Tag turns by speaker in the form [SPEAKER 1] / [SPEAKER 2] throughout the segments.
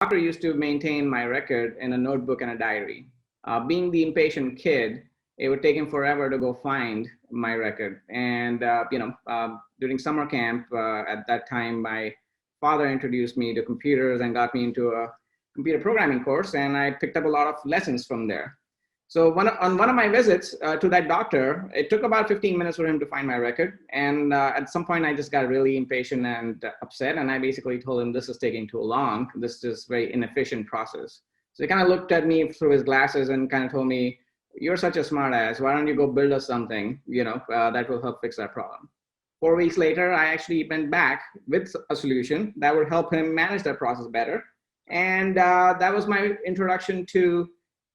[SPEAKER 1] doctor used to maintain my record in a notebook and a diary. Being the impatient kid, it would take him forever to go find my record. And during summer camp at that time, my father introduced me to computers and got me into a computer programming course, and I picked up a lot of lessons from there. So on one of my visits to that doctor, it took about 15 minutes for him to find my record. And at some point, I just got really impatient and upset. And I basically told him, this is taking too long. This is a very inefficient process. So he kind of looked at me through his glasses and kind of told me, you're such a smart ass. Why don't you go build us something, that will help fix that problem. 4 weeks later, I actually went back with a solution that would help him manage that process better. And that was my introduction to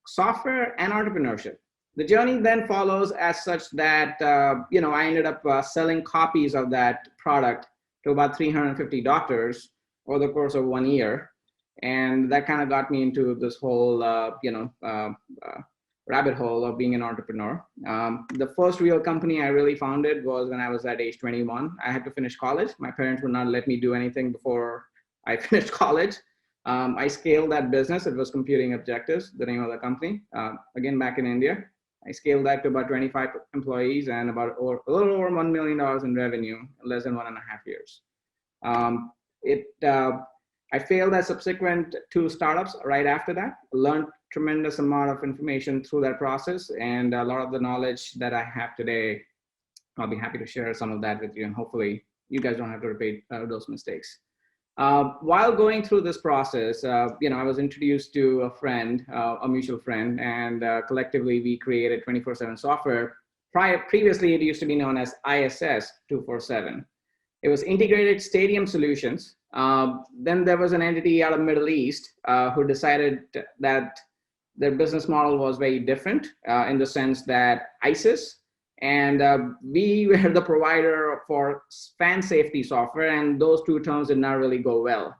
[SPEAKER 1] software and entrepreneurship. The journey then follows as such that I ended up selling copies of that product to about 350 doctors over the course of 1 year, and that kind of got me into this whole rabbit hole of being an entrepreneur. The first real company I really founded was when I was at age 21. I had to finish college. My parents would not let me do anything before I finished college. I scaled that business. It was Computing Objectives, the name of the company, again, back in India. I scaled that to about 25 employees and a little over $1 million in revenue in less than 1.5 years. I failed as subsequent 2 startups right after that, learned tremendous amount of information through that process, and a lot of the knowledge that I have today, I'll be happy to share some of that with you, and hopefully you guys don't have to repeat those mistakes. While going through this process, I was introduced to a friend, a mutual friend, and collectively we created 24/7 software. Previously, it used to be known as ISS 247. It was Integrated Stadium Solutions. Then there was an entity out of the Middle East who decided that their business model was very different in the sense that ISIS, and we were the provider for fan safety software, and those two terms did not really go well.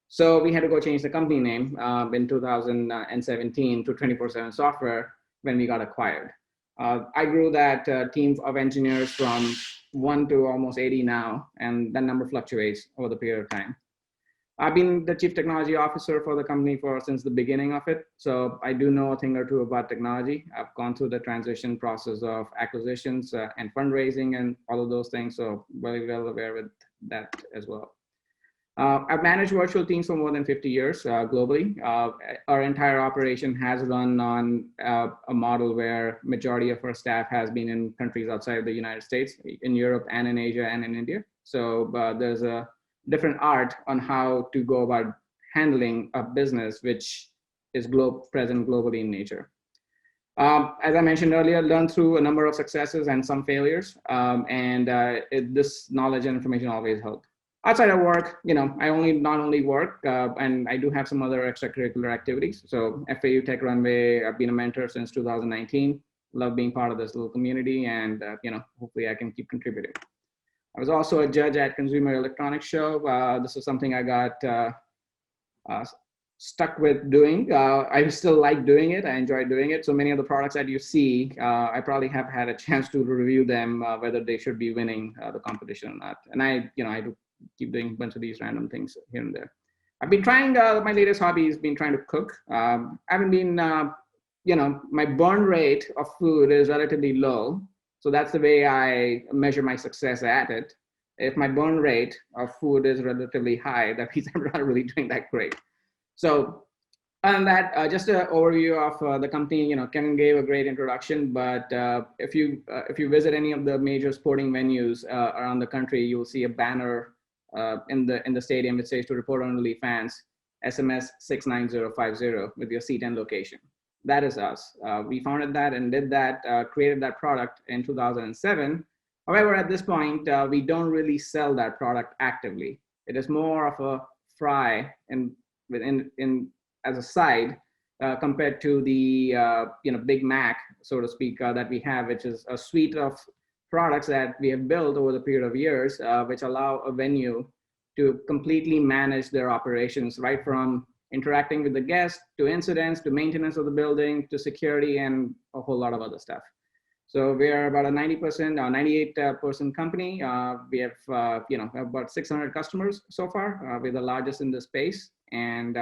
[SPEAKER 1] So we had to go change the company name in 2017 to 24/7 Software when we got acquired. I grew that team of engineers from 1 to almost 80 now, and that number fluctuates over the period of time. I've been the chief technology officer for the company since the beginning of it. So I do know a thing or two about technology. I've gone through the transition process of acquisitions and fundraising and all of those things. So very well aware with that as well. I've managed virtual teams for more than 50 years globally. Our entire operation has run on a model where majority of our staff has been in countries outside of the United States, in Europe and in Asia and in India. So there's a different art on how to go about handling a business which is present globally in nature. As I mentioned earlier, learned through a number of successes and some failures, this knowledge and information always help. Outside of work, I not only work, and I do have some other extracurricular activities. So FAU Tech Runway, I've been a mentor since 2019. Love being part of this little community, and hopefully I can keep contributing. I was also a judge at Consumer Electronics Show. This is something I got stuck with doing. I still like doing it. I enjoy doing it. So many of the products that you see, I probably have had a chance to review them, whether they should be winning the competition or not. And I do keep doing a bunch of these random things here and there. I've been trying, my latest hobby has been trying to cook. I haven't been, my burn rate of food is relatively low. So that's the way I measure my success at it. If my burn rate of food is relatively high, that means I'm not really doing that great. So other than that, just an overview of the company. Kevin gave a great introduction, but if you visit any of the major sporting venues around the country, you'll see a banner in the stadium. It says, to report on only fans, SMS 69050 with your seat and location. That is us. We founded that and did that, created that product in 2007. However, at this point, we don't really sell that product actively. It is more of a fry as a side compared to the Big Mac, so to speak, that we have, which is a suite of products that we have built over the period of years, which allow a venue to completely manage their operations, right from interacting with the guests, to incidents, to maintenance of the building, to security, and a whole lot of other stuff. So we are about a 90% or 98% company. We have about 600 customers so far. We're the largest in the space, and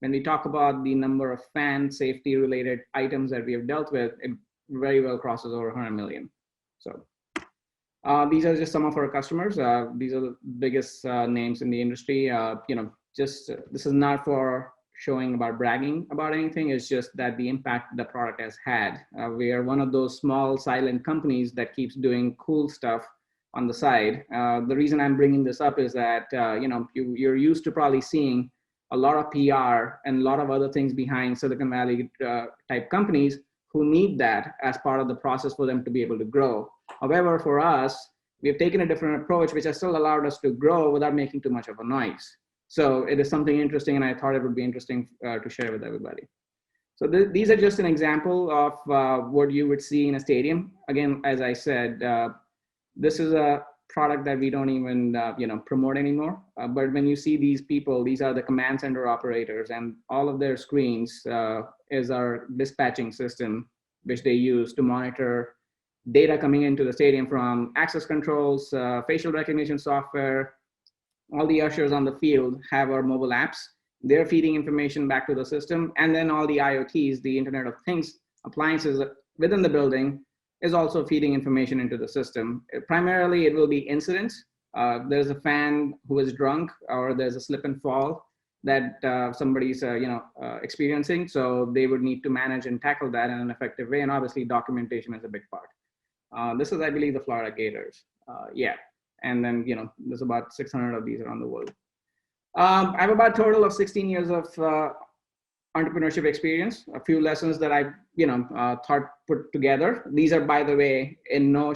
[SPEAKER 1] when we talk about the number of fan safety related items that we have dealt with, it very well crosses over 100 million. So these are just some of our customers. These are the biggest names in the industry. This is not for showing about bragging about anything. It's just that the impact the product has had. We are one of those small silent companies that keeps doing cool stuff on the side. The reason I'm bringing this up is that you're used to probably seeing a lot of PR and a lot of other things behind Silicon Valley type companies who need that as part of the process for them to be able to grow. However, for us, we have taken a different approach, which has still allowed us to grow without making too much of a noise. So it is something interesting, and I thought it would be interesting to share with everybody. So these are just an example of what you would see in a stadium. Again, as I said, this is a product that we don't even promote anymore. But when you see these people, these are the command center operators, and all of their screens is our dispatching system, which they use to monitor data coming into the stadium from access controls, facial recognition software. All the ushers on the field have our mobile apps. They're feeding information back to the system. And then all the IoTs, the Internet of Things appliances within the building, is also feeding information into the system. Primarily, it will be incidents. There's a fan who is drunk, or there's a slip and fall that somebody's experiencing. So they would need to manage and tackle that in an effective way. And obviously, documentation is a big part. This is, I believe, the Florida Gators. Yeah. And then, there's about 600 of these around the world. I have about a total of 16 years of entrepreneurship experience, a few lessons that I, thought put together. These are, by the way, in no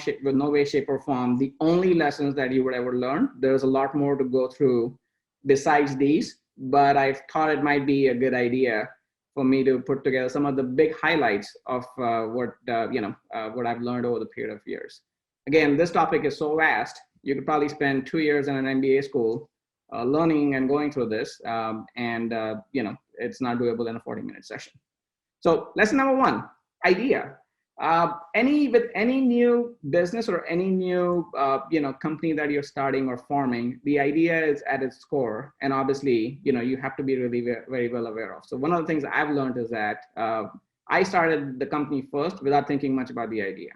[SPEAKER 1] way, shape, or form, the only lessons that you would ever learn. There's a lot more to go through besides these, but I thought it might be a good idea for me to put together some of the big highlights of what I've learned over the period of years. Again, this topic is so vast. You could probably spend 2 years in an MBA school learning and going through this, it's not doable in a 40-minute session. So lesson number one, idea. With any new business or any new company that you're starting or forming, the idea is at its core, and obviously you have to be really very well aware of. So one of the things I've learned is that I started the company first without thinking much about the idea,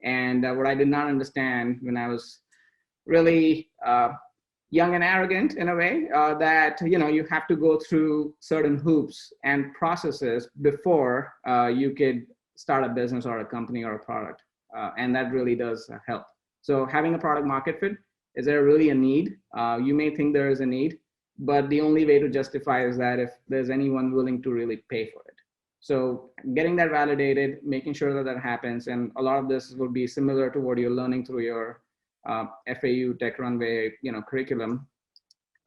[SPEAKER 1] and what I did not understand when I was really young and arrogant in a way, that you have to go through certain hoops and processes before you could start a business or a company or a product, and that really does help. So having a product market fit, is there really a need? You may think there is a need, but the only way to justify is that if there's anyone willing to really pay for it. So getting that validated, making sure that that happens, and a lot of this will be similar to what you're learning through your FAU Tech Runway, curriculum.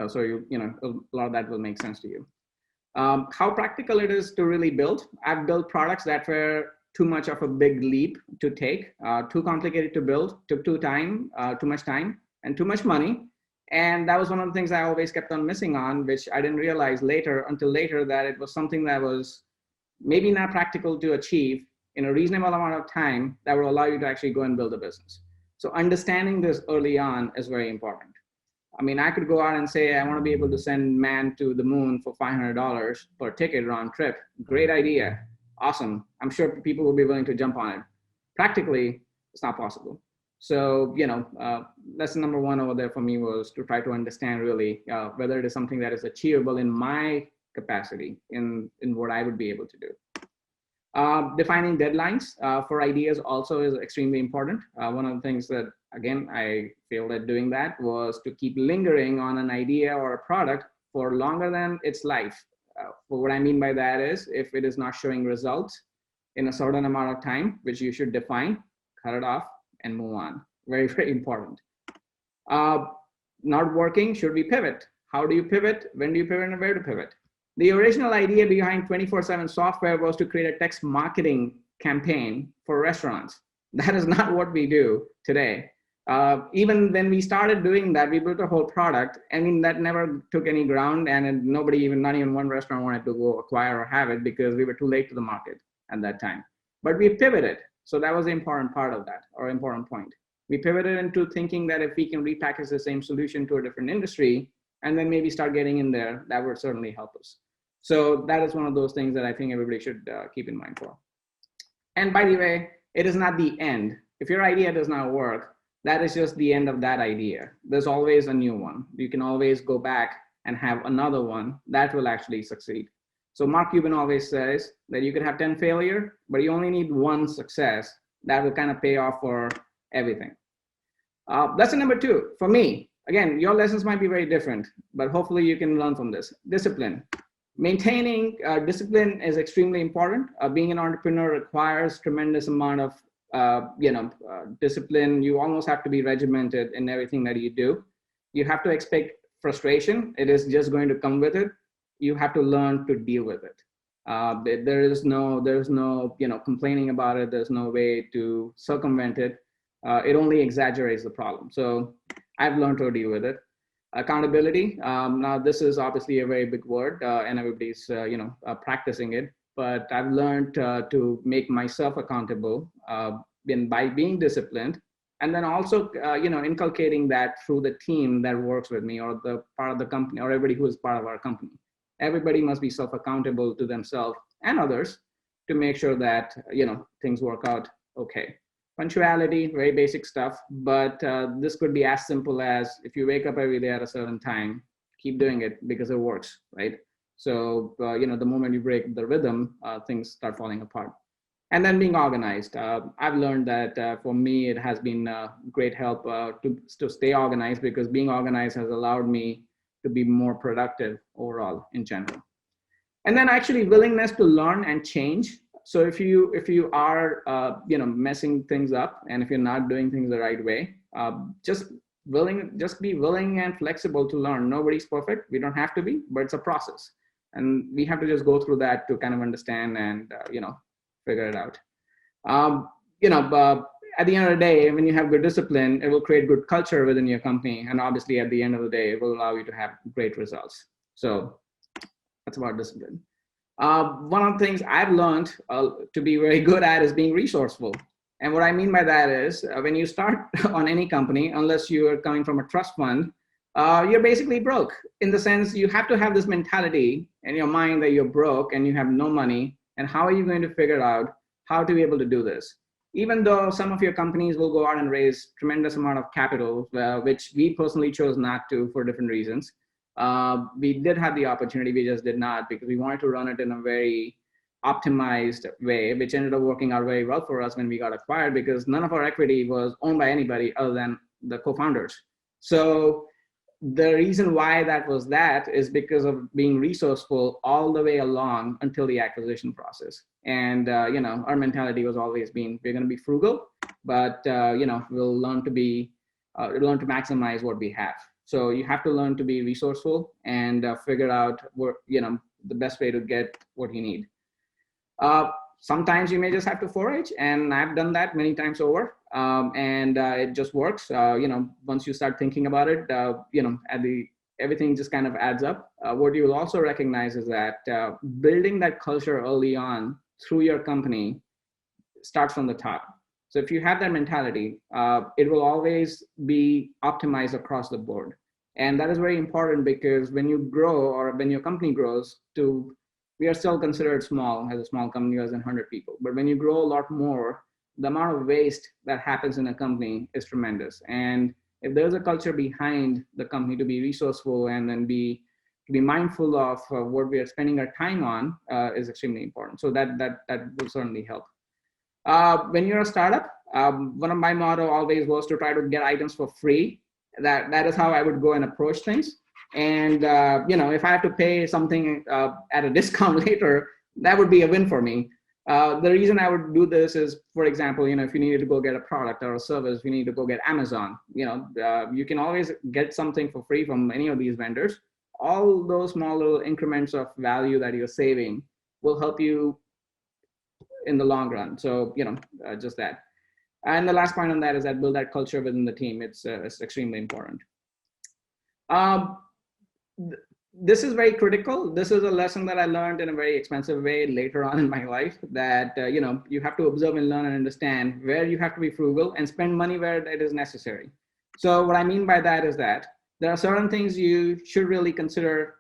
[SPEAKER 1] So a lot of that will make sense to you. How practical it is to really build. I've built products that were too much of a big leap to take, too complicated to build, took too much time, and too much money. And that was one of the things I always kept on missing on, which I didn't realize until later, that it was something that was maybe not practical to achieve in a reasonable amount of time that will allow you to actually go and build a business. So understanding this early on is very important. I mean, I could go out and say, I want to be able to send man to the moon for $500 per ticket round trip. Great idea. Awesome. I'm sure people will be willing to jump on it. Practically, it's not possible. So, lesson number one over there for me was to try to understand really whether it is something that is achievable in my capacity, in what I would be able to do. Defining deadlines for ideas also is extremely important. One of the things that, again, I failed at doing that was to keep lingering on an idea or a product for longer than its life. What I mean by that is, if it is not showing results in a certain amount of time, which you should define, cut it off and move on. Very, very important. Not working, should we pivot? How do you pivot? When do you pivot, and where to pivot? The original idea behind 24/7 software was to create a text marketing campaign for restaurants. That is not what we do today. Even when we started doing that, we built a whole product. I mean, that never took any ground, and nobody, not even one restaurant, wanted to go acquire or have it because we were too late to the market at that time. But we pivoted. So that was the important part of that, or important point. We pivoted into thinking that if we can repackage the same solution to a different industry and then maybe start getting in there, that would certainly help us. So that is one of those things that I think everybody should keep in mind for. And by the way, it is not the end. If your idea does not work, that is just the end of that idea. There's always a new one. You can always go back and have another one that will actually succeed. So Mark Cuban always says that you could have 10 failure, but you only need one success that will kind of pay off for everything. Lesson number 2, for me, again, your lessons might be very different, but hopefully you can learn from this. Discipline. Maintaining discipline is extremely important. Being an entrepreneur requires tremendous amount of discipline. You almost have to be regimented in everything that you do. You have to expect frustration. It is just going to come with it. You have to learn to deal with it. There's no complaining about it. There's no way to circumvent it. It only exaggerates the problem. So I've learned to deal with it. Accountability. Now this is obviously a very big word, and everybody's practicing it. But I've learned to make myself accountable by being disciplined, and then also inculcating that through the team that works with me, or the part of the company, or everybody who is part of our company. Everybody must be self-accountable to themselves and others to make sure that things work out okay. Punctuality, very basic stuff, but this could be as simple as if you wake up every day at a certain time, keep doing it because it works, right? So, the moment you break the rhythm, things start falling apart. And then being organized. I've learned that for me, it has been great help to stay organized, because being organized has allowed me to be more productive overall in general. And then actually willingness to learn and change. So if you are messing things up, and if you're not doing things the right way, just be willing and flexible to learn. Nobody's perfect. We don't have to be, but it's a process, and we have to just go through that to kind of understand and figure it out. At the end of the day, when you have good discipline, it will create good culture within your company, and obviously at the end of the day, it will allow you to have great results. So that's about discipline. One of the things I've learned to be very good at is being resourceful. And what I mean by that is when you start on any company, unless you are coming from a trust fund, you're basically broke, in the sense you have to have this mentality in your mind that you're broke and you have no money. And how are you going to figure out how to be able to do this? Even though some of your companies will go out and raise tremendous amount of capital, which we personally chose not to for different reasons. We did have the opportunity, we just did not, because we wanted to run it in a very optimized way, which ended up working out very well for us when we got acquired, because none of our equity was owned by anybody other than the co-founders. So the reason why that is because of being resourceful all the way along until the acquisition process. And our mentality was always being, we're going to be frugal, but we'll learn to maximize what we have. So you have to learn to be resourceful and figure out the best way to get what you need. Sometimes you may just have to forage, and I've done that many times over, and it just works. Once you start thinking about it, everything just kind of adds up. What you will also recognize is that building that culture early on through your company starts from the top. So if you have that mentality, it will always be optimized across the board. And that is very important, because when you grow, or when your company grows, we are still considered small as a small company, as in 100 people. But when you grow a lot more, the amount of waste that happens in a company is tremendous. And if there's a culture behind the company to be resourceful and then to be mindful of what we are spending our time on, is extremely important. So that will certainly help. When you're a startup, one of my motto always was to try to get items for free. That is how I would go and approach things. And if I have to pay something at a discount later, that would be a win for me. The reason I would do this is, for example, if you needed to go get a product or a service, you need to go get Amazon. You can always get something for free from any of these vendors. All those small little increments of value that you're saving will help you in the long run. So just that. And the last point on that is that build that culture within the team. It's extremely important. This is very critical. This is a lesson that I learned in a very expensive way later on in my life, that you have to observe and learn and understand where you have to be frugal and spend money where it is necessary. So what I mean by that is that there are certain things you should really consider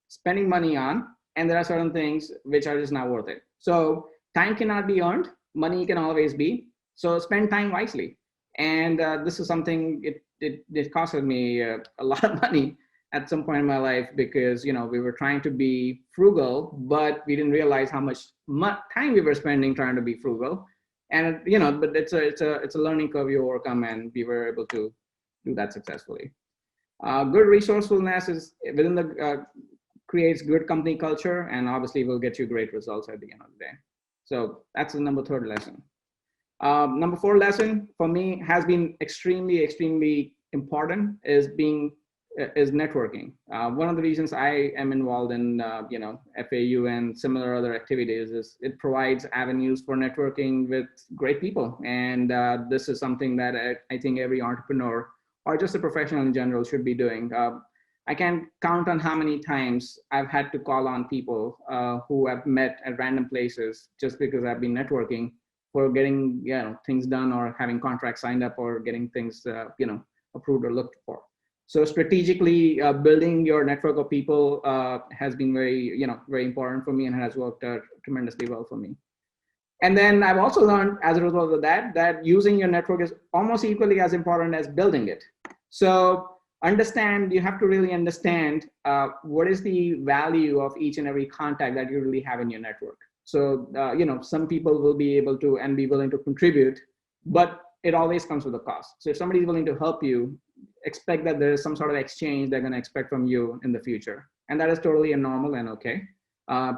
[SPEAKER 1] spending money on, and there are certain things which are just not worth it. So time cannot be earned, money can always be. So spend time wisely. And this is something, it costed me a lot of money at some point in my life, because we were trying to be frugal, but we didn't realize how much time we were spending trying to be frugal. And but it's a learning curve you overcome, and we were able to do that successfully. Good resourcefulness is within the creates good company culture, and obviously will get you great results at the end of the day. So that's the number 3rd lesson. Number 4 lesson for me has been extremely important is networking. One of the reasons I am involved in FAU and similar other activities is it provides avenues for networking with great people, and this is something that I think every entrepreneur or just a professional in general should be doing. I can't count on how many times I've had to call on people who I've met at random places just because I've been networking for getting things done, or having contracts signed up, or getting things approved or looked for. So strategically building your network of people has been very important for me, and has worked tremendously well for me. And then I've also learned as a result of that using your network is almost equally as important as building it. So you have to really understand what is the value of each and every contact that you really have in your network. So, some people will be able to and be willing to contribute, but it always comes with a cost. So if somebody is willing to help you, expect that there is some sort of exchange they're going to expect from you in the future. And that is totally normal and okay,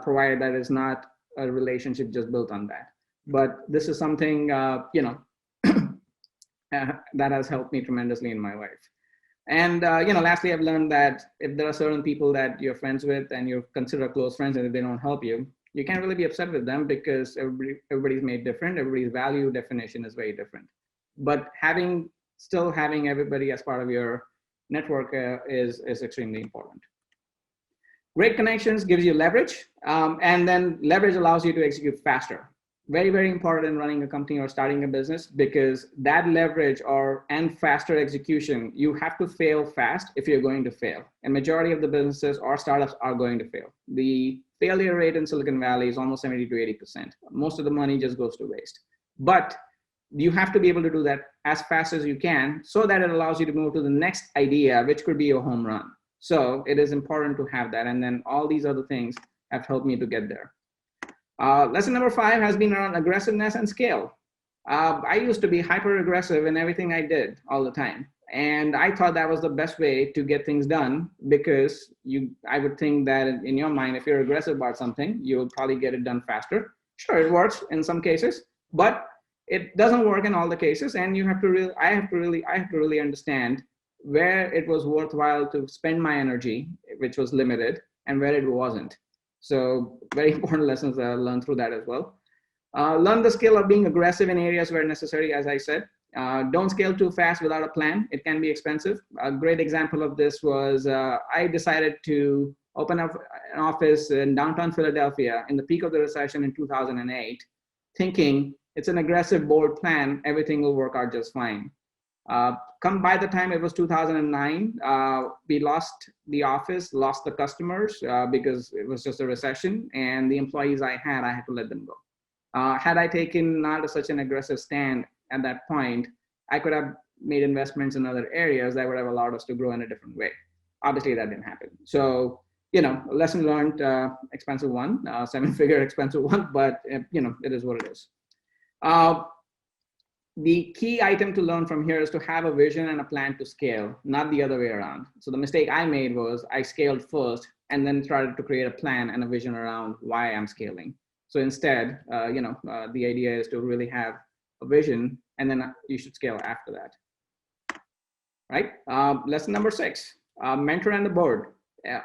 [SPEAKER 1] provided that it's not a relationship just built on that. But this is something, that has helped me tremendously in my life. And, lastly, I've learned that if there are certain people that you're friends with and you consider close friends, and if they don't help you, you can't really be upset with them, because everybody's made different. Everybody's value definition is very different. But still having everybody as part of your network is extremely important. Great connections gives you leverage, and then leverage allows you to execute faster. Very, very important in running a company or starting a business, because that leverage and faster execution, you have to fail fast if you're going to fail. And majority of the businesses or startups are going to fail. The failure rate in Silicon Valley is almost 70 to 80%. Most of the money just goes to waste. But you have to be able to do that as fast as you can, so that it allows you to move to the next idea, which could be a home run. So it is important to have that. And then all these other things have helped me to get there. Lesson number 5 has been around aggressiveness and scale. I used to be hyper aggressive in everything I did all the time. And I thought that was the best way to get things done, because I would think that in your mind, if you're aggressive about something, you'll probably get it done faster. Sure, it works in some cases, but it doesn't work in all the cases. And I have to really understand where it was worthwhile to spend my energy, which was limited, and where it wasn't. So very important lessons that I learned through that as well. Learn the skill of being aggressive in areas where necessary, as I said. Don't scale too fast without a plan. It can be expensive. A great example of this was I decided to open up an office in downtown Philadelphia in the peak of the recession in 2008, thinking it's an aggressive, bold plan. Everything will work out just fine. By the time it was 2009, we lost the office, lost the customers because it was just a recession, and the employees I had to let them go. Had I taken not such an aggressive stand at that point, I could have made investments in other areas that would have allowed us to grow in a different way. Obviously, that didn't happen. So, lesson learned, expensive one, 7-figure expensive one, but it is what it is. The key item to learn from here is to have a vision and a plan to scale, not the other way around. So the mistake I made was I scaled first and then started to create a plan and a vision around why I'm scaling. So instead, the idea is to really have a vision, and then you should scale after that. Right? Lesson number 6, mentor and the board.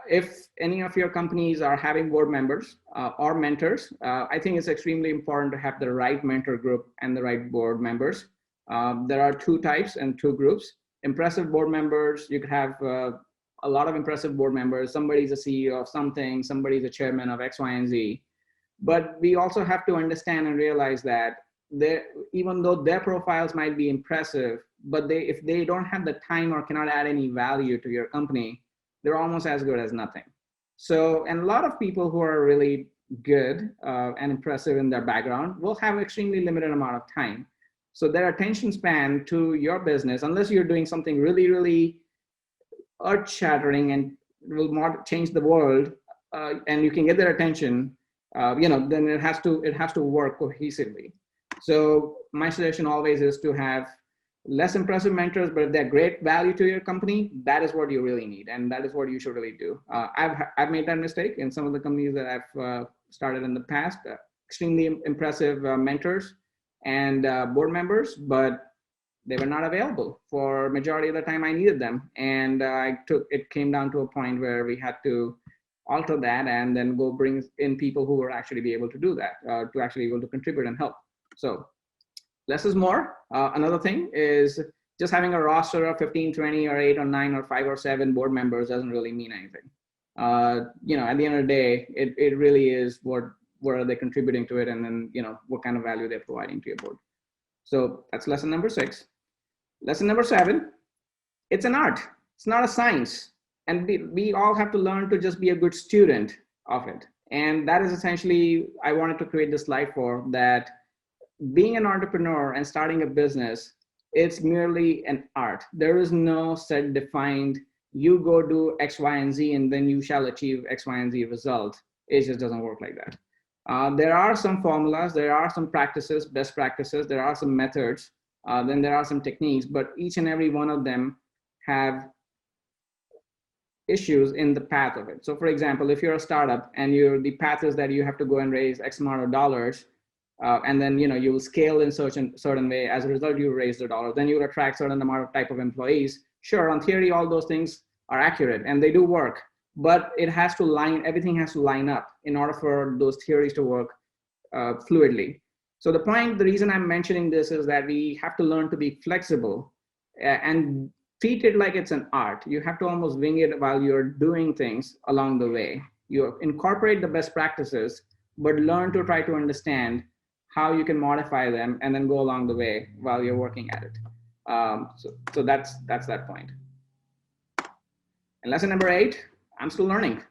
[SPEAKER 1] If any of your companies are having board members or mentors, I think it's extremely important to have the right mentor group and the right board members. There are 2 types and 2 groups. Impressive board members, you could have a lot of impressive board members. Somebody's a CEO of something, somebody's a chairman of X, Y, and Z. But we also have to understand and realize that even though their profiles might be impressive, but if they don't have the time or cannot add any value to your company, they're almost as good as nothing. So, and a lot of people who are really good and impressive in their background will have extremely limited amount of time. So their attention span to your business, unless you're doing something really, really earth shattering and will change the world, and you can get their attention, then it has to work cohesively. So my suggestion always is to have less impressive mentors, but if they're great value to your company, that is what you really need, and that is what you should really do. I've made that mistake in some of the companies that I've started in the past. Extremely impressive mentors and board members, but they were not available for majority of the time I needed them. And it came down to a point where we had to alter that and then go bring in people who were actually be able to do that, to actually be able to contribute and help. So less is more. Another thing is just having a roster of 15, 20 or 8 or 9 or 5 or 7 board members doesn't really mean anything. At the end of the day, it really is what are they contributing to it, and then, what kind of value they're providing to your board. So that's lesson number 6. Lesson number 7, it's an art. It's not a science. And we all have to learn to just be a good student of it. And that is essentially, I wanted to create this slide for that. Being an entrepreneur and starting a business, it's merely an art. There is no set defined, you go do X, Y, and Z, and then you shall achieve X, Y, and Z result. It just doesn't work like that. There are some formulas, there are some practices, best practices, there are some methods, then there are some techniques, but each and every one of them have issues in the path of it. So for example, if you're a startup and the path is that you have to go and raise X amount of dollars, and then you will scale in certain way. As a result, you raise the dollar. Then you will attract certain amount of type of employees. Sure, on theory, all those things are accurate and they do work, but everything has to line up in order for those theories to work fluidly. So the reason I'm mentioning this is that we have to learn to be flexible and treat it like it's an art. You have to almost wing it while you're doing things along the way. You incorporate the best practices, but learn to try to understand how you can modify them and then go along the way while you're working at it. So that's that point. And lesson number 8, I'm still learning.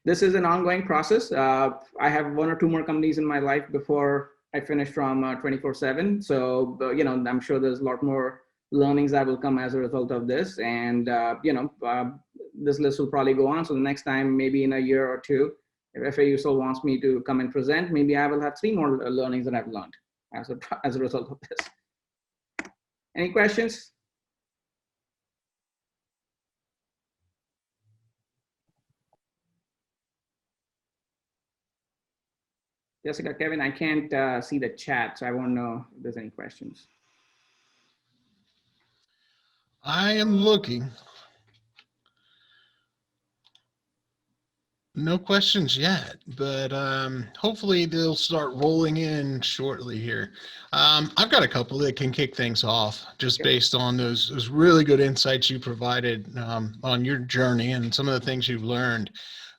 [SPEAKER 1] This is an ongoing process. I have 1 or 2 more companies in my life before I finish from 24/7. So, I'm sure there's a lot more learnings that will come as a result of this. And, this list will probably go on. So the next time, maybe in a year or 2, if FAU still wants me to come and present, maybe I will have 3 more learnings that I've learned as a result of this. Any questions? Jessica, Kevin, I can't see the chat, so I won't know if there's any questions.
[SPEAKER 2] I am looking. No questions yet, but hopefully they'll start rolling in shortly here. I've got a couple that can kick things off just based on those really good insights you provided on your journey and some of the things you've learned.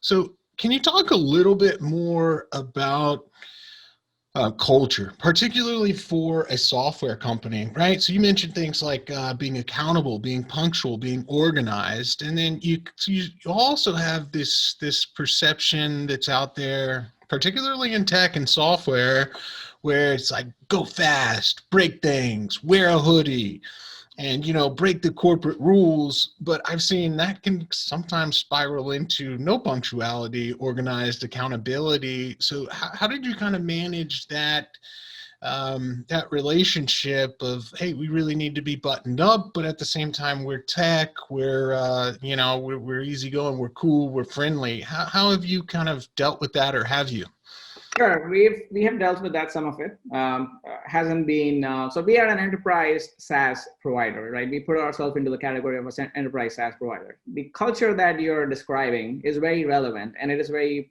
[SPEAKER 2] So can you talk a little bit more about culture, particularly for a software company, right? So you mentioned things like being accountable, being punctual, being organized, and then you also have this perception that's out there, particularly in tech and software, where it's like go fast, break things, wear a hoodie, and break the corporate rules. But I've seen that can sometimes spiral into no punctuality, organized accountability. So how did you kind of manage that that relationship of, hey, we really need to be buttoned up, but at the same time we're tech, we're we're easygoing, we're cool, we're friendly. How have you kind of dealt with that, or have you?
[SPEAKER 1] Sure, we have dealt with that. Some of it hasn't been. So we are an enterprise SaaS provider, right? We put ourselves into the category of an enterprise SaaS provider. The culture that you're describing is very relevant, and it is very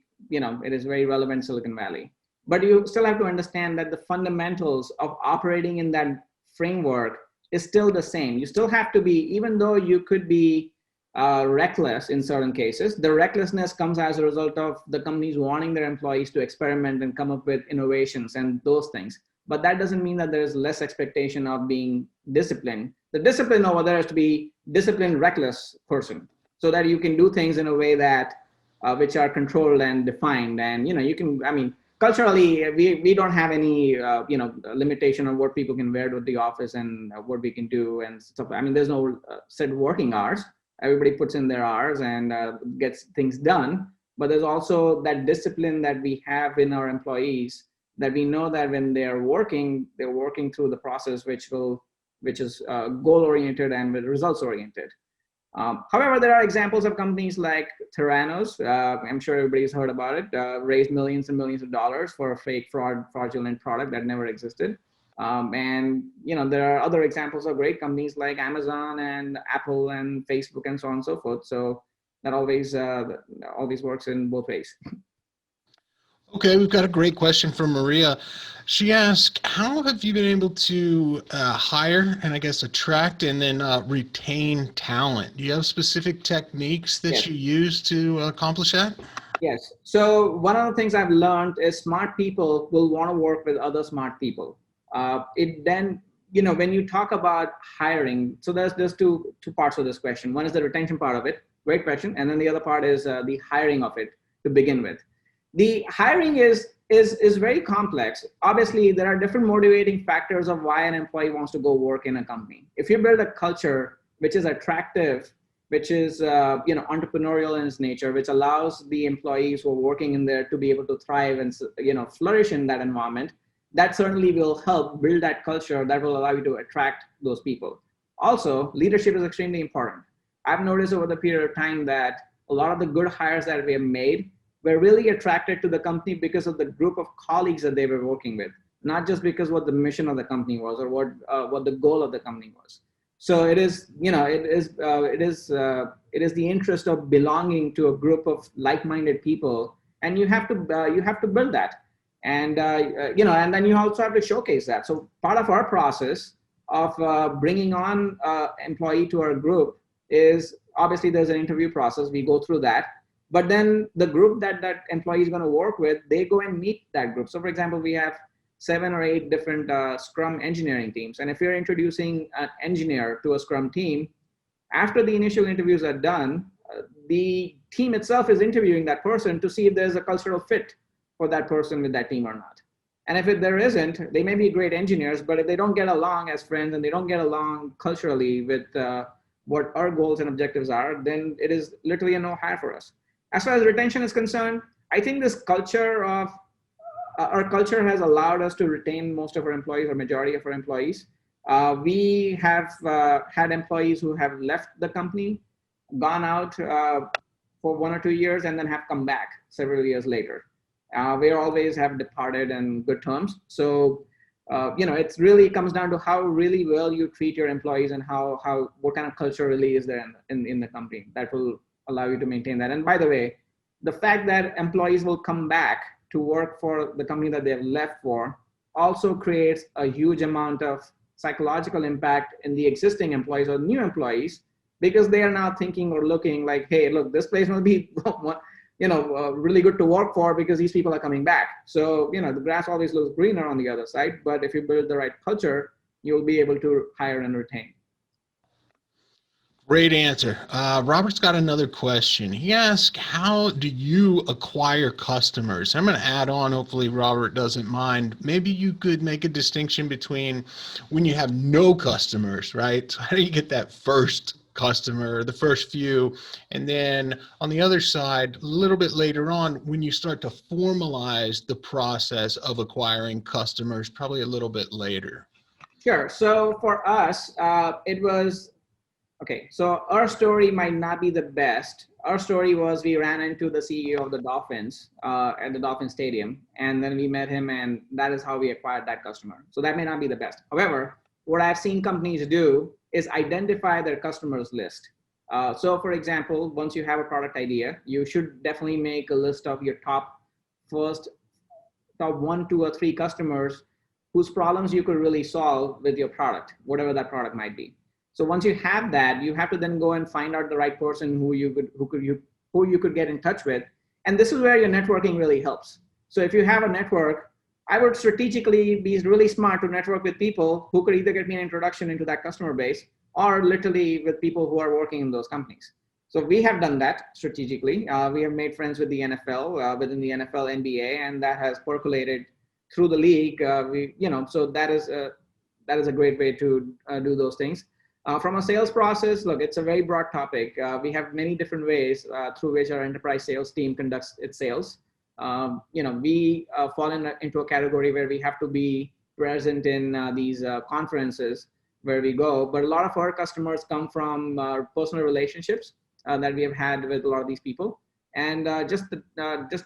[SPEAKER 1] relevant in Silicon Valley. But you still have to understand that the fundamentals of operating in that framework is still the same. You still have to be, even though you could be reckless in certain cases. The recklessness comes as a result of the companies wanting their employees to experiment and come up with innovations and those things. But that doesn't mean that there's less expectation of being disciplined. The discipline over there is to be disciplined, reckless person. so that you can do things in a way that which are controlled and defined. And you can, I mean, culturally, we don't have any limitation on what people can wear to the office and what we can do and stuff. I mean, there's no set working hours. Everybody puts in their hours and gets things done. But there's also that discipline that we have in our employees, that we know that when they're working through the process which is goal oriented and results oriented. However, there are examples of companies like Theranos. I'm sure everybody's heard about it. Raised millions and millions of dollars for a fake fraudulent product that never existed. And there are other examples of great companies like Amazon and Apple and Facebook and so on and so forth. So that always works in both ways.
[SPEAKER 2] Okay, we've got a great question from Maria. She asked, how have you been able to hire and I guess attract and then retain talent? Do you have specific techniques that
[SPEAKER 1] Yes.
[SPEAKER 2] you use to accomplish that?
[SPEAKER 1] Yes. So one of the things I've learned is smart people will want to work with other smart people. It then, when you talk about hiring, so there's two parts of this question. One is the retention part of it. Great question. And then the other part is the hiring of it to begin with. The hiring is very complex. Obviously, there are different motivating factors of why an employee wants to go work in a company. If you build a culture which is attractive, which is entrepreneurial in its nature, which allows the employees who are working in there to be able to thrive and flourish in that environment, that certainly will help build that culture that will allow you to attract those people. Also, leadership is extremely important. I've noticed over the period of time that a lot of the good hires that we have made were really attracted to the company because of the group of colleagues that they were working with, not just because what the mission of the company was or what the goal of the company was. So it is the interest of belonging to a group of like-minded people, and you have to build that, and and then you also have to showcase that. So part of our process of bringing on employee to our group is obviously there's an interview process. We go through that. But then the group that employee is going to work with, they go and meet that group. So for example, we have 7 or 8 different Scrum engineering teams. And if you're introducing an engineer to a Scrum team, after the initial interviews are done, the team itself is interviewing that person to see if there's a cultural fit for that person with that team or not. And if there isn't, they may be great engineers, but if they don't get along as friends and they don't get along culturally with what our goals and objectives are, then it is literally a no hire for us. As far as retention is concerned, I think this culture of our culture has allowed us to retain most of our employees or majority of our employees. We have had employees who have left the company, gone out for 1 or 2 years, and then have come back several years later. We always have departed in good terms. So, it really comes down to how really well you treat your employees and what kind of culture really is there in the company that will allow you to maintain that. And by the way, the fact that employees will come back to work for the company that they have left for also creates a huge amount of psychological impact in the existing employees or new employees, because they are now thinking or looking like, hey, look, this place will be really good to work for because these people are coming back. So, the grass always looks greener on the other side, but if you build the right culture, you'll be able to hire and retain.
[SPEAKER 2] Great answer. Robert's got another question. He asked, how do you acquire customers? I'm going to add on, hopefully Robert doesn't mind. Maybe you could make a distinction between when you have no customers, right? So how do you get that first customer, the first few? And then on the other side, a little bit later on, when you start to formalize the process of acquiring customers, probably a little bit later.
[SPEAKER 1] Sure. So for us, it was, okay, so our story might not be the best. Our story was we ran into the CEO of the Dolphins at the Dolphin Stadium, and then we met him, and that is how we acquired that customer. So that may not be the best. However, what I've seen companies do is identify their customers list. So for example, once you have a product idea, you should definitely make a list of your top 1, 2, or 3 customers whose problems you could really solve with your product, whatever that product might be. So once you have that, you have to then go and find out the right person who you could get in touch with. And this is where your networking really helps. So if you have a network, I would strategically be really smart to network with people who could either get me an introduction into that customer base or literally with people who are working in those companies. So we have done that strategically. We have made friends with the NFL, within the NFL, NBA, and that has percolated through the league. So that is a great way to do those things. From a sales process, look, it's a very broad topic. We have many different ways through which our enterprise sales team conducts its sales. We fall into a category where we have to be present in these conferences where we go, but a lot of our customers come from personal relationships that we have had with a lot of these people, and just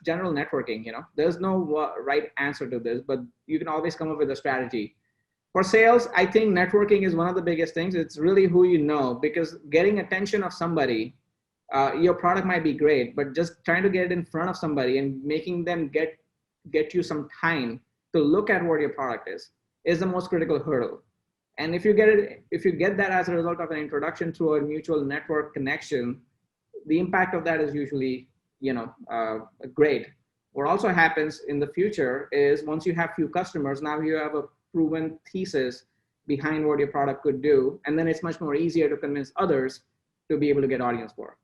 [SPEAKER 1] general networking. There's no right answer to this, but you can always come up with a strategy. For sales, I think networking is one of the biggest things. It's really who you know, because getting attention of somebody, your product might be great, but just trying to get it in front of somebody and making them get you some time to look at what your product is the most critical hurdle. And if you get that as a result of an introduction through a mutual network connection, the impact of that is usually, great. What also happens in the future is once you have few customers, now you have a proven thesis behind what your product could do, and then it's much more easier to convince others to be able to get audience for.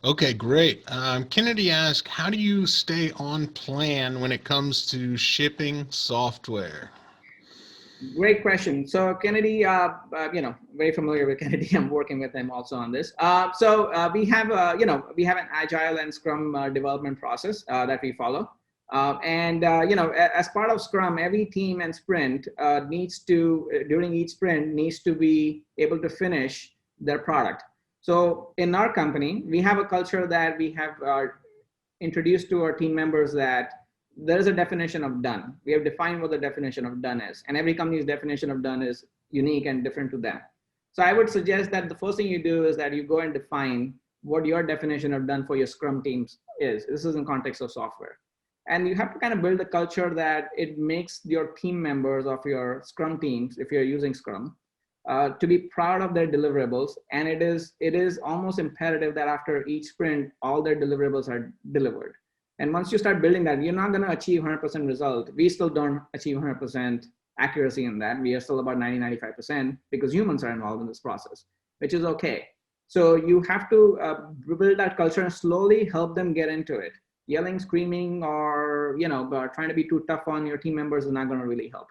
[SPEAKER 2] Okay, great. Kennedy asked, how do you stay on plan when it comes to shipping software?
[SPEAKER 1] Great question. So Kennedy, very familiar with Kennedy. I'm working with him also on this. We have an Agile and Scrum development process that we follow. As part of Scrum, every team and sprint during each sprint needs to be able to finish their product. So in our company, we have a culture that we have introduced to our team members that there's a definition of done. We have defined what the definition of done is, and every company's definition of done is unique and different to them. So I would suggest that the first thing you do is that you go and define what your definition of done for your Scrum teams is. This is in context of software. And you have to kind of build a culture that it makes your team members of your Scrum teams, if you're using Scrum, to be proud of their deliverables. And it is almost imperative that after each sprint, all their deliverables are delivered. And once you start building that, you're not going to achieve 100% result. We still don't achieve 100% accuracy in that. We are still about 90-95% because humans are involved in this process, which is okay. So you have to build that culture and slowly help them get into it. Yelling, screaming, or trying to be too tough on your team members is not going to really help.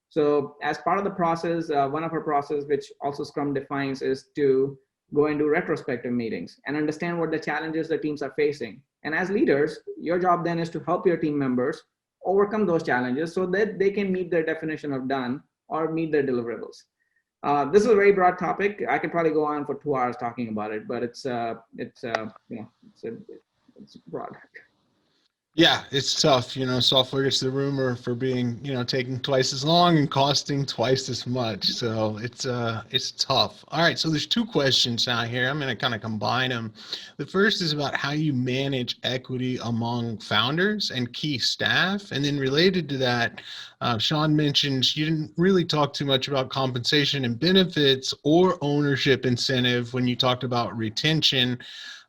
[SPEAKER 1] So as part of the process, one of our process, which also Scrum defines, is to go and do retrospective meetings and understand what the challenges the teams are facing. And as leaders, your job then is to help your team members overcome those challenges so that they can meet their definition of done or meet their deliverables. This is a very broad topic. I could probably go on for 2 hours talking about it, but it's broad.
[SPEAKER 2] Yeah, it's tough. Software gets the rumor for being, taking twice as long and costing twice as much. So it's tough. All right. So there's 2 questions now here. I'm going to kind of combine them. The first is about how you manage equity among founders and key staff. And then related to that, Sean mentioned you didn't really talk too much about compensation and benefits or ownership incentive when you talked about retention.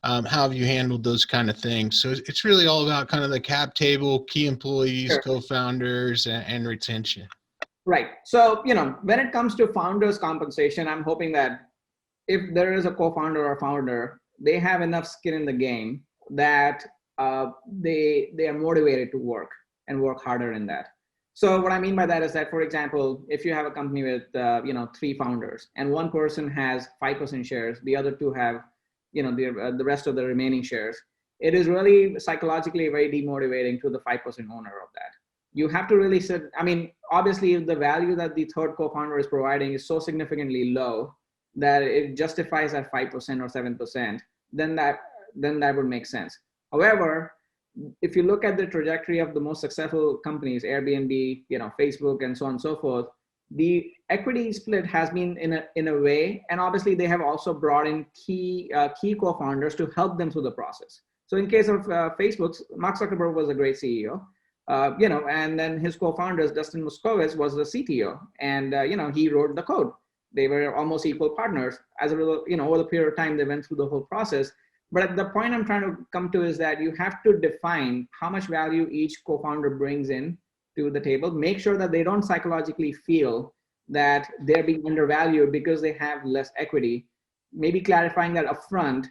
[SPEAKER 2] How have you handled those kind of things? So it's really all about kind of the cap table, key employees, sure, co-founders, and retention.
[SPEAKER 1] Right. So, when it comes to founders' compensation, I'm hoping that if there is a co-founder or founder, they have enough skin in the game that they are motivated to work and work harder in that. So what I mean by that is that, for example, if you have a company with 3 founders and one person has 5% shares, the other 2 have the rest of the remaining shares, it is really psychologically very demotivating to the 5% owner of that. You have to really obviously if the value that the third co-founder is providing is so significantly low that it justifies at 5% or 7%, then that would make sense. However, if you look at the trajectory of the most successful companies, Airbnb, Facebook, and so on and so forth, the equity split has been in a way, and obviously they have also brought in key co-founders to help them through the process. So in case of Facebook's, Mark Zuckerberg was a great CEO, and then his co-founders, Dustin Moskovitz, was the CTO, and he wrote the code. They were almost equal partners. As a result, over the period of time, they went through the whole process. But the point I'm trying to come to is that you have to define how much value each co-founder brings in to the table. Make sure that they don't psychologically feel that they're being undervalued because they have less equity. maybe clarifying that upfront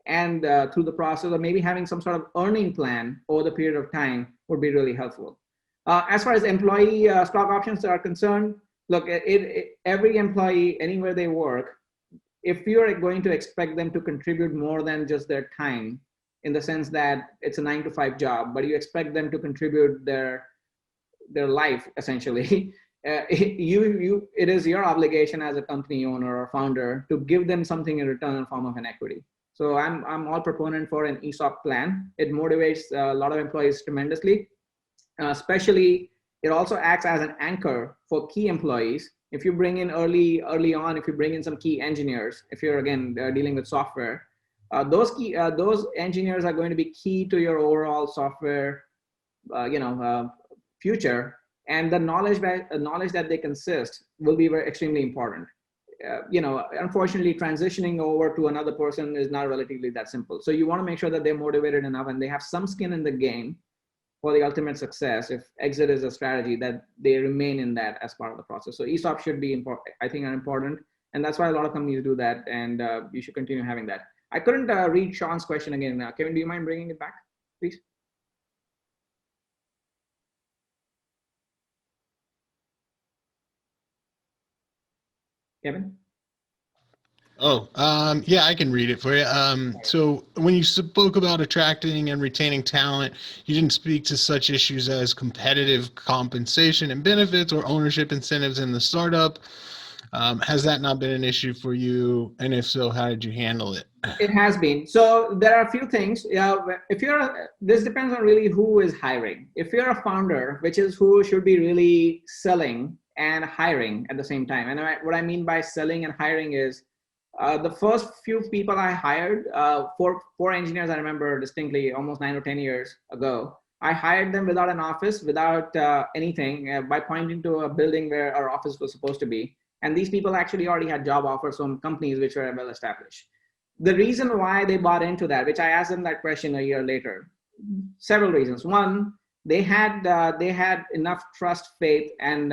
[SPEAKER 1] and through the process, or maybe having some sort of earning plan over the period of time would be really helpful. As far as employee stock options are concerned, look, every employee, anywhere they work, if you're going to expect them to contribute more than just their time, in the sense that it's a 9 to 5 job, but you expect them to contribute their life essentially, it is your obligation as a company owner or founder to give them something in return in the form of an equity. So I'm all proponent for an ESOP plan. It motivates a lot of employees tremendously. Especially, it also acts as an anchor for key employees. If you bring in early on, if you bring in some key engineers, if you're again dealing with software, those engineers are going to be key to your overall software, future, and the knowledge that they consist will be extremely important. Unfortunately, transitioning over to another person is not relatively that simple. So you want to make sure that they're motivated enough and they have some skin in the game for the ultimate success. If exit is a strategy, that they remain in that as part of the process. So ESOP should be important, I think, are important, and that's why a lot of companies do that, and you should continue having that. I couldn't read Sean's question again. Kevin, do you mind bringing it back, please? Kevin?
[SPEAKER 2] Oh, yeah, I can read it for you. So when you spoke about attracting and retaining talent, you didn't speak to such issues as competitive compensation and benefits or ownership incentives in the startup. Has that not been an issue for you? And if so, how did you handle it?
[SPEAKER 1] It has been. So there are a few things. This depends on really who is hiring. If you're a founder, which is who should be really selling and hiring at the same time. And what I mean by selling and hiring is, the first few people I hired, four engineers, I remember distinctly, almost 9 or 10 years ago. I hired them without an office, without anything, by pointing to a building where our office was supposed to be. And these people actually already had job offers from companies which were well established. The reason why they bought into that, which I asked them that question a year later, several reasons. One, they had enough trust, faith, and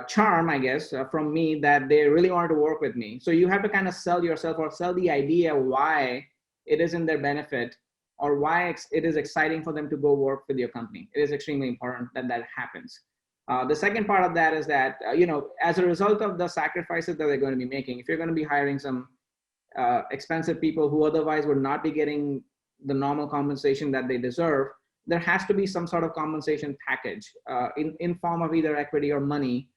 [SPEAKER 1] charm, I guess, from me, that they really wanted to work with me. So you have to kind of sell yourself or sell the idea why it is in their benefit, or why it is exciting for them to go work with your company. It is extremely important that that happens. The second part of that is that, as a result of the sacrifices that they're going to be making, if you're going to be hiring some expensive people who otherwise would not be getting the normal compensation that they deserve, there has to be some sort of compensation package in form of either equity or money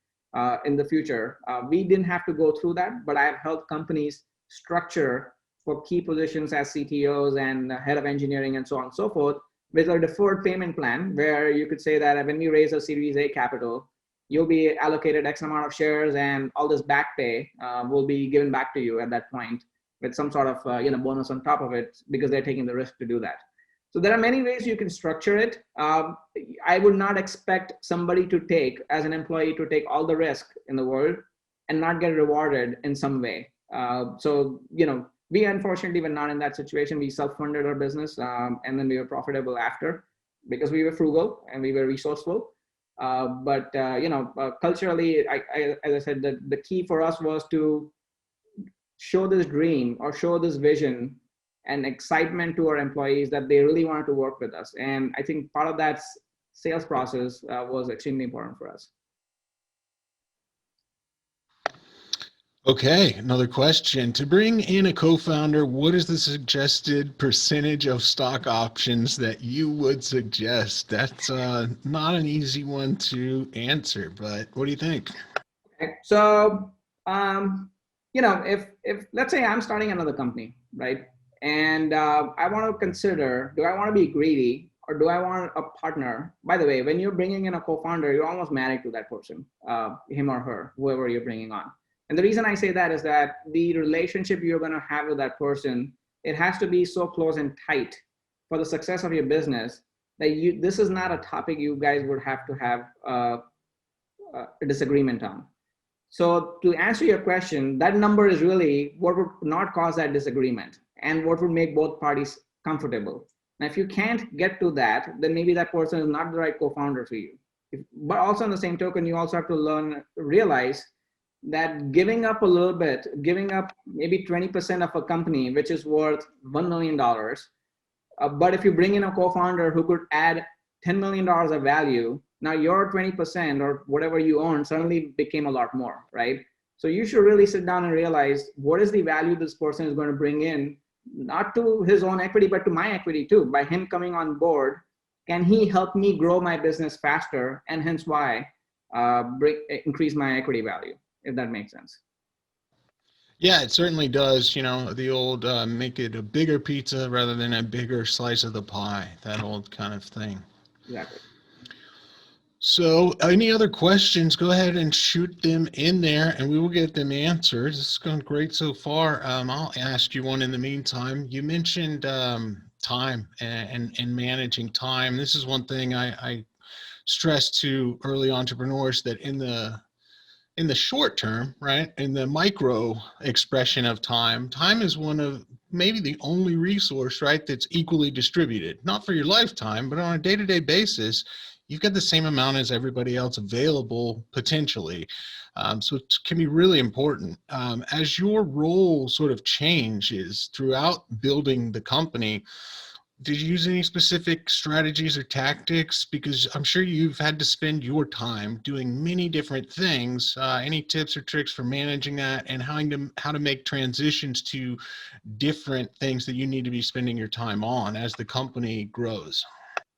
[SPEAKER 1] in the future. We didn't have to go through that, but I've helped companies structure for key positions as CTOs and head of engineering and so on and so forth, with a deferred payment plan, where you could say that when we raise a Series A capital, you'll be allocated X amount of shares, and all this back pay will be given back to you at that point, with some sort of bonus on top of it, because they're taking the risk to do that. So there are many ways you can structure it. I would not expect somebody to take, as an employee, to take all the risk in the world and not get rewarded in some way. We unfortunately were not in that situation. We self-funded our business, and then we were profitable after, because we were frugal and we were resourceful. Culturally, as I said, the key for us was to show this dream or show this vision and excitement to our employees that they really wanted to work with us. And I think part of that sales process was extremely important for us.
[SPEAKER 2] Okay, another question. To bring in a co-founder, what is the suggested percentage of stock options that you would suggest? That's not an easy one to answer, but what do you think?
[SPEAKER 1] Okay. So, if let's say I'm starting another company, right? And I want to consider, do I want to be greedy or do I want a partner? By the way, when you're bringing in a co-founder, you're almost married to that person, him or her, whoever you're bringing on. And the reason I say that is that the relationship you're going to have with that person, it has to be so close and tight for the success of your business that this is not a topic you guys would have to have a disagreement on. So to answer your question, that number is really what would not cause that disagreement and what would make both parties comfortable. Now, if you can't get to that, then maybe that person is not the right co-founder for you. But also on the same token, you also have to realize that giving up a little bit, giving up maybe 20% of a company, which is worth $1 million. But if you bring in a co-founder who could add $10 million of value, now your 20% or whatever you own suddenly became a lot more, right? So you should really sit down and realize what is the value this person is going to bring in, not to his own equity, but to my equity too. By him coming on board, can he help me grow my business faster? And hence why increase my equity value, if that makes sense.
[SPEAKER 2] Yeah, it certainly does. You know, the old make it a bigger pizza rather than a bigger slice of the pie, that old kind of thing.
[SPEAKER 1] Exactly.
[SPEAKER 2] So any other questions, go ahead and shoot them in there and we will get them answered. This has gone great so far. I'll ask you one in the meantime. You mentioned time and managing time. This is one thing I stress to early entrepreneurs, that in the short term, right, in the micro expression of time, time is one of maybe the only resource, right, that's equally distributed, not for your lifetime, but on a day-to-day basis, you've got the same amount as everybody else available potentially. So it can be really important. As your role sort of changes throughout building the company, did you use any specific strategies or tactics? Because I'm sure you've had to spend your time doing many different things. Any tips or tricks for managing that and how to make transitions to different things that you need to be spending your time on as the company grows?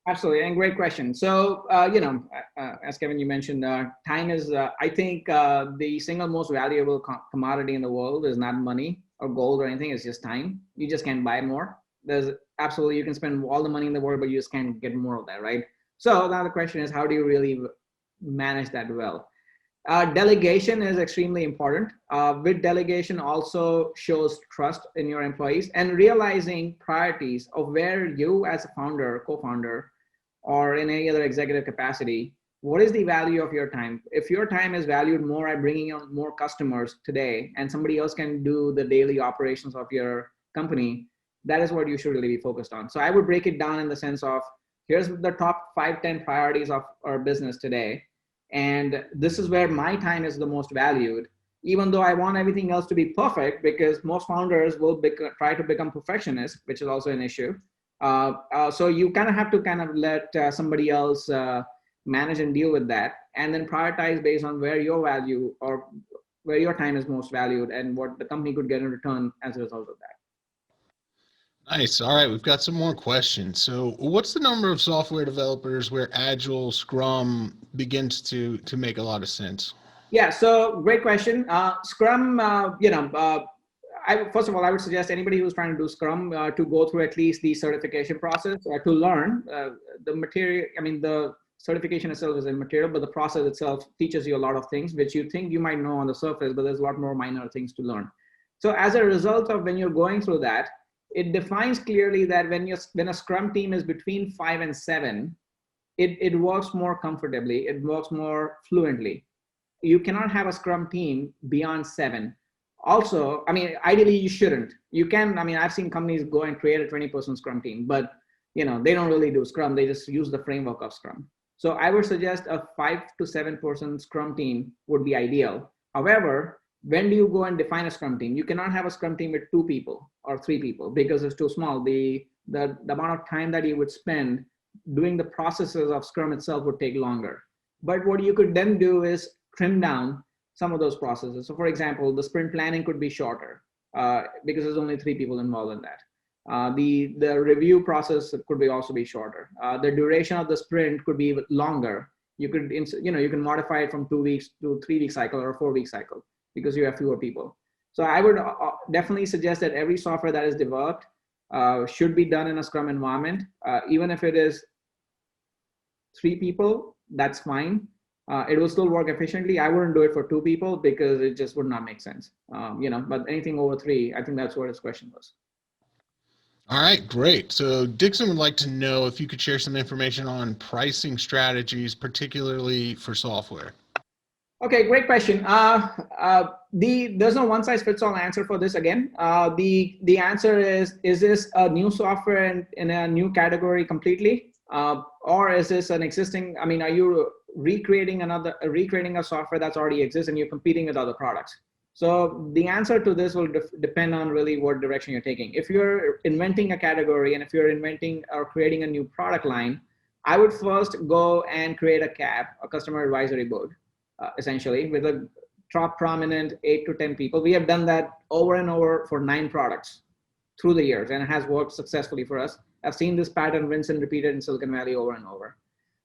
[SPEAKER 1] Absolutely, and great question. So, as Kevin, you mentioned, time is, I think, the single most valuable commodity in the world is not money or gold or anything. It's just time. You just can't buy more. There's absolutely, you can spend all the money in the world, but you just can't get more of that, right? So now the question is, how do you really manage that well? Delegation is extremely important. With delegation also shows trust in your employees and realizing priorities of where you as a founder, co-founder, or in any other executive capacity, what is the value of your time? If your time is valued more at bringing on more customers today and somebody else can do the daily operations of your company, that is what you should really be focused on. So I would break it down in the sense of, here's the top 5-10 priorities of our business today. And this is where my time is the most valued, even though I want everything else to be perfect, because most founders will try to become perfectionists, which is also an issue. So you kind of have to kind of let somebody else manage and deal with that, and then prioritize based on where your value or where your time is most valued and what the company could get in return as a result of that.
[SPEAKER 2] Nice. All right, we've got some more questions. So what's the number of software developers where Agile Scrum begins to make a lot of sense?
[SPEAKER 1] Yeah, so great question. Scrum, first of all, I would suggest anybody who's trying to do Scrum to go through at least the certification process to learn the material. I mean, the certification itself is immaterial, but the process itself teaches you a lot of things which you think you might know on the surface, but there's a lot more minor things to learn. So as a result of when you're going through that, it defines clearly that when a Scrum team is between 5 and 7, it works more comfortably, it works more fluently. You cannot have a Scrum team beyond 7. Also, I mean, ideally you shouldn't. You can, I mean, I've seen companies go and create a 20-person Scrum team, but they don't really do Scrum. They just use the framework of Scrum. So I would suggest a 5 to 7-person Scrum team would be ideal. However, when do you go and define a Scrum team? You cannot have a Scrum team with 2 people or 3 people because it's too small. The amount of time that you would spend doing the processes of Scrum itself would take longer. But what you could then do is trim down some of those processes. So for example, the sprint planning could be shorter because there's only 3 people involved in that. The review process could also be shorter. The duration of the sprint could be longer. You could, you can modify it from 2 weeks to 3-week cycle or a 4-week cycle because you have fewer people. So I would definitely suggest that every software that is developed should be done in a Scrum environment. Even if it is 3 people, that's fine. It will still work efficiently. I wouldn't do it for 2 people because it just would not make sense. But anything over 3, I think that's what his question was.
[SPEAKER 2] All right, great. So Dixon would like to know if you could share some information on pricing strategies, particularly for software.
[SPEAKER 1] Okay, great question. There's no one size fits all answer for this again. The answer is this a new software in a new category completely? Or is this an existing, I mean, are you recreating a software that's already exists and you're competing with other products. So the answer to this will depend on really what direction you're taking. If you're inventing a category and if you're inventing or creating a new product line, I would first go and create a CAB, a customer advisory board, essentially with a top prominent 8 to 10 people. We have done that over and over for 9 products through the years, and it has worked successfully for us. I've seen this pattern rinse and repeated in Silicon Valley over and over.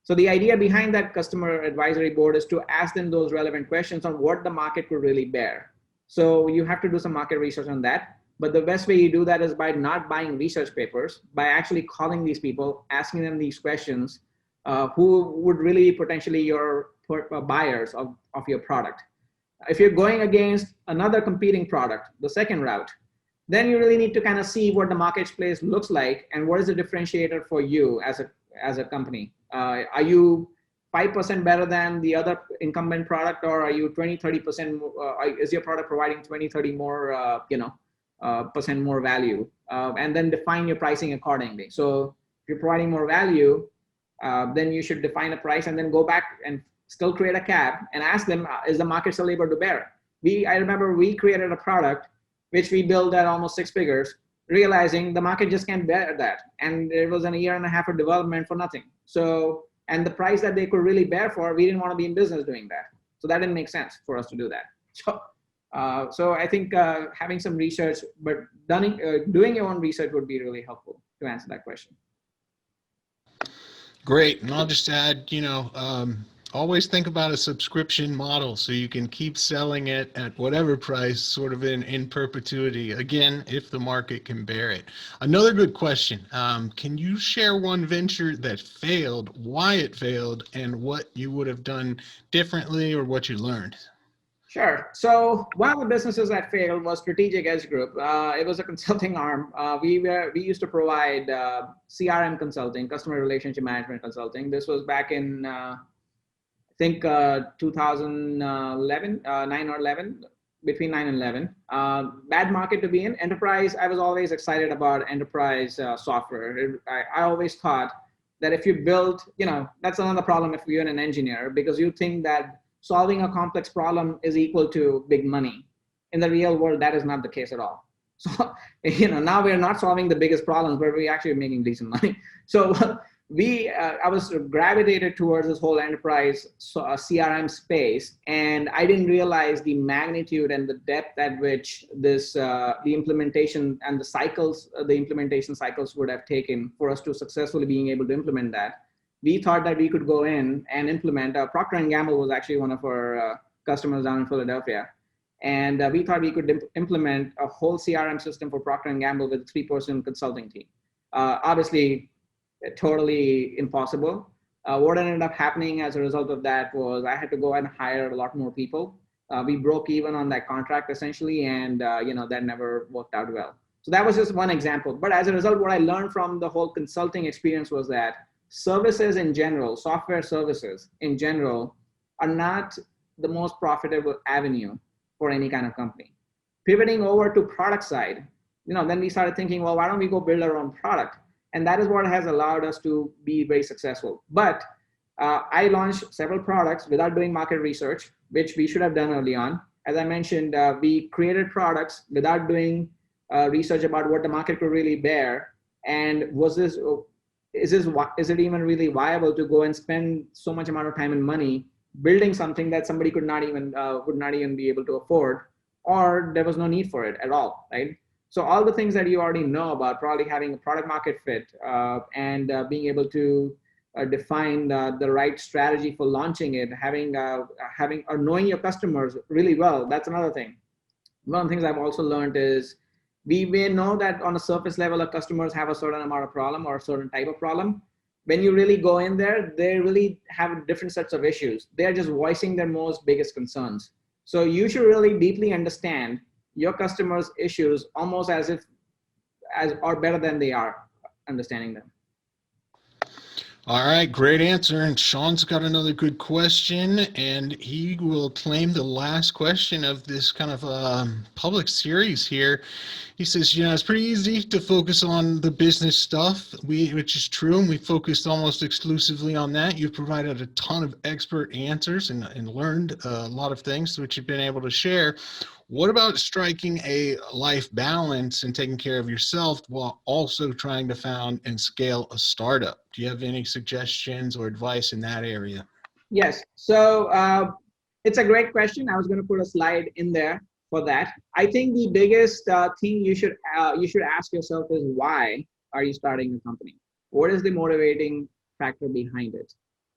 [SPEAKER 1] So the idea behind that customer advisory board is to ask them those relevant questions on what the market could really bear. So you have to do some market research on that. But the best way you do that is by not buying research papers, by actually calling these people, asking them these questions, who would really potentially your buyers of your product. If you're going against another competing product, the second route, then you really need to kind of see what the marketplace looks like and what is the differentiator for you as a company. Are you 5% better than the other incumbent product, or are you 20, 30%? Is your product providing 20, 30 more, percent more value? And then define your pricing accordingly. So if you're providing more value, then you should define a price and then go back and still create a CAB and ask them, is the market still able to bear? I remember we created a product which we built at almost 6 figures, realizing the market just can't bear that. And it was a year and a half of development for nothing. So, and the price that they could really bear for, we didn't want to be in business doing that. So that didn't make sense for us to do that. So I think having some research, but doing your own research would be really helpful to answer that question.
[SPEAKER 2] Great. And I'll just add, always think about a subscription model so you can keep selling it at whatever price, sort of in perpetuity, again, if the market can bear it. Another good question. Can you share one venture that failed, why it failed, and what you would have done differently or what you learned?
[SPEAKER 1] Sure. So one of the businesses that failed was Strategic Edge Group. It was a consulting arm. We used to provide CRM consulting, customer relationship management consulting. This was back in, I think 2011, 9 or 11, between 9 and 11. Bad market to be in. Enterprise, I was always excited about enterprise software. I always thought that if you build, that's another problem if you're an engineer, because you think that solving a complex problem is equal to big money. In the real world, that is not the case at all. So, now we're not solving the biggest problems, but we're actually making decent money. So I was gravitated towards this whole enterprise CRM space, and I didn't realize the magnitude and the depth at which the implementation and the implementation cycles would have taken for us to successfully being able to implement that. We thought that we could go in and implement. Procter & Gamble was actually one of our customers down in Philadelphia. And we thought we could implement a whole CRM system for Procter & Gamble with a 3-person consulting team. Obviously, totally impossible. What ended up happening as a result of that was I had to go and hire a lot more people. We broke even on that contract essentially, and that never worked out well. So that was just one example. But as a result, what I learned from the whole consulting experience was that services in general, software services in general, are not the most profitable avenue for any kind of company. Pivoting over to product side, then we started thinking, well, why don't we go build our own product? And that is what has allowed us to be very successful. But I launched several products without doing market research, which we should have done early on. As I mentioned, we created products without doing research about what the market could really bear. And is it even really viable to go and spend so much amount of time and money building something that somebody would not even be able to afford, or there was no need for it at all, right? So all the things that you already know about, probably having a product market fit and being able to define the right strategy for launching it, having or knowing your customers really well. That's another thing. One of the things I've also learned is we may know that on a surface level, our customers have a certain amount of problem or a certain type of problem. When you really go in there, they really have different sets of issues. They're just voicing their biggest concerns. So you should really deeply understand your customers' issues almost or better than they are understanding them.
[SPEAKER 2] All right, great answer. And Sean's got another good question, and he will claim the last question of this kind of public series here. He says, it's pretty easy to focus on the business stuff, which is true, and we focused almost exclusively on that. You've provided a ton of expert answers and learned a lot of things which you've been able to share. What about striking a life balance and taking care of yourself while also trying to found and scale a startup? Do you have any suggestions or advice in that area?
[SPEAKER 1] Yes. So it's a great question. I was going to put a slide in there for that. I think the biggest thing you should ask yourself is, why are you starting a company? What is the motivating factor behind it?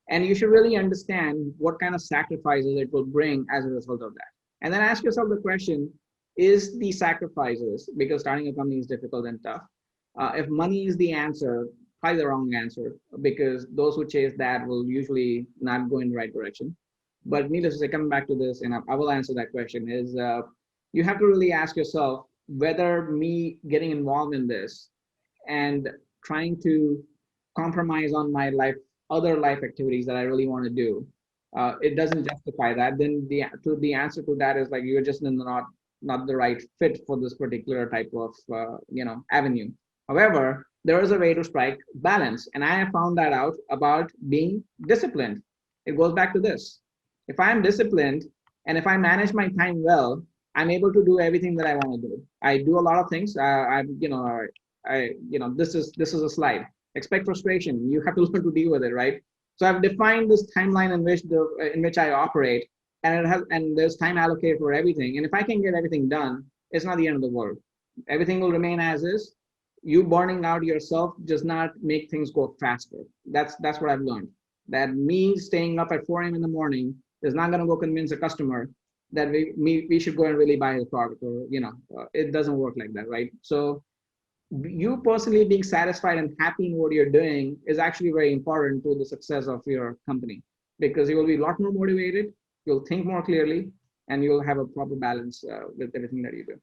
[SPEAKER 1] And you should really understand what kind of sacrifices it will bring as a result of that. And then ask yourself the question: is the sacrifices, because starting a company is difficult and tough? If money is the answer, probably the wrong answer, because those who chase that will usually not go in the right direction. But needless to say, coming back to this, and I will answer that question, is you have to really ask yourself whether me getting involved in this and trying to compromise on my life, other life activities that I really want to do, it doesn't justify that. Then the answer to that is like, you're just not the right fit for this particular type of avenue. However, there is a way to strike balance, and I have found that out about being disciplined. It goes back to this: if I'm disciplined and if I manage my time well, I'm able to do everything that I want to do. I do a lot of things. This is a slide. Expect frustration. You have to learn to deal with it, right? So I've defined this timeline in which I operate, and there's time allocated for everything. And if I can get everything done, it's not the end of the world. Everything will remain as is. You burning out yourself does not make things go faster. That's what I've learned. That me staying up at 4 a.m. in the morning is not going to go convince a customer that we should go and really buy his product, or it doesn't work like that, right? So you personally being satisfied and happy in what you're doing is actually very important to the success of your company, because you will be a lot more motivated, you'll think more clearly, and you'll have a proper balance with everything that you do.